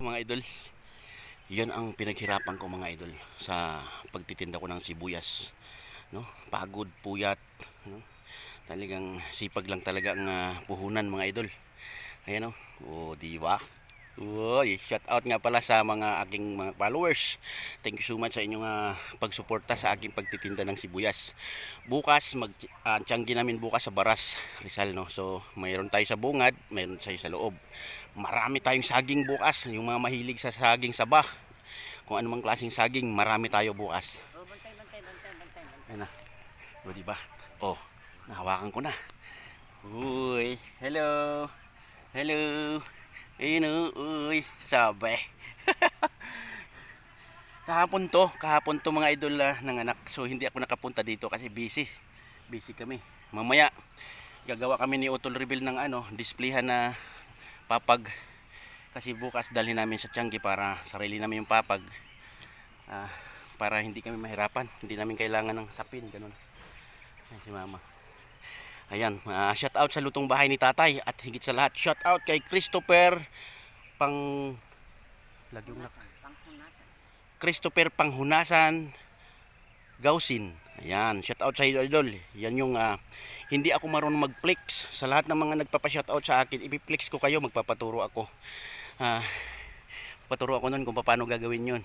Mga idol, yan ang pinaghirapan ko mga idol sa pagtitinda ko ng sibuyas, no? Pagod, puyat, no? Talagang sipag lang talaga ang puhunan mga idol. Ayan oh. Oh, di ba? Uy, shout out nga pala sa mga aking mga followers. Thank you so much sa inyong pagsuporta sa aking pagtitinda ng sibuyas. Bukas tiyanggi namin bukas sa Baras, Rizal, no. So, mayroon tayo sa bungad, mayroon tayo sa loob. Marami tayong saging bukas, yung mga mahilig sa saging saba. Kung anumang klaseng saging, marami tayo bukas. Oh, bantay, bantay, bantay, bantay, bantay. Ayan na. O, diba? Oh, nahawakan ko na. Uy, hello. Hello. Ayun o, uy, sabi. kahapon to mga idol ng anak. So hindi ako nakapunta dito kasi busy. Busy kami. Mamaya gagawa kami ni Utol Reveal ng displayhan na papag. Kasi bukas dalhin namin sa Tianggi para sarili namin yung papag. Para hindi kami mahirapan. Hindi namin kailangan ng sapin, ganun. Ay, si mama. Ayan, shout out sa lutong bahay ni tatay. At higit sa lahat, shout out kay Christopher Christopher Panghunasan Gausin. Ayan, shout out sa idol. Yan yung hindi ako marunong mag-flex. Sa lahat ng mga nagpapa-shout out sa akin, ipi-flex ko kayo, magpapaturo ako. Paturo ako nun kung paano gagawin yun.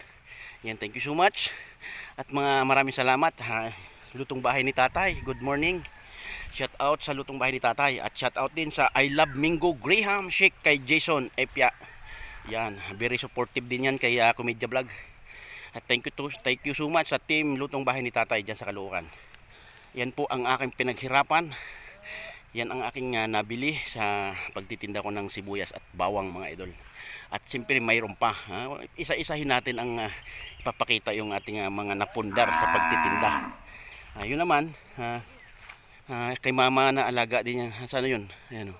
Yan, thank you so much. At maraming salamat. Lutong bahay ni tatay, good morning. Shout out sa lutong bahay ni tatay. At shout out din sa I Love Mingo Graham Shake kay Jason Epia. Yan, very supportive din yan kay Komedya Vlog. At thank you so much sa team lutong bahay ni tatay dyan sa Caloocan. Yan po ang aking pinaghirapan. Yan ang aking nabili sa pagtitinda ko ng sibuyas at bawang mga idol. At siyempre mayroon pa. Isa-isahin natin ang ipapakita yung ating mga napundar sa pagtitinda. Yun naman, kay mama na alaga din yan. Sana yun? Ayan, oh.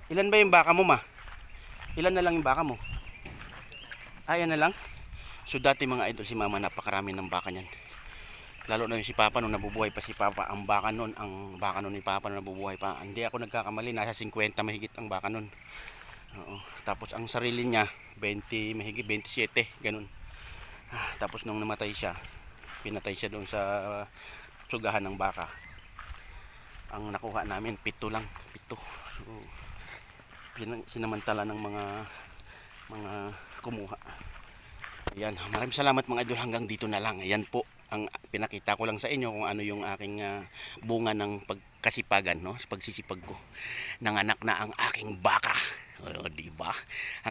Ilan ba yung baka mo, ma? Ilan na lang yung baka mo? Ayan na lang. So dati mga idol, si mama napakarami ng baka niyan. Lalo na yung si papa nung nabubuhay pa si papa. Ang baka nun ni papa nung nabubuhay pa. Hindi ako nagkakamali, nasa 50 mahigit ang baka nun. Oo. Tapos ang sarili niya 20, mahigit 27, ganun. Tapos nung namatay siya, pinatay siya doon sa sugahan ng baka. Ang nakuha namin 7 lang, 7. So sinamantala ng mga kumuha. Ayan, maraming salamat mga idol, hanggang dito na lang. Ayan po, ang pinakita ko lang sa inyo kung ano yung aking bunga ng pagkasipagan, no? Pagsisipag ko. Nanganak na ang aking baka. O, diba?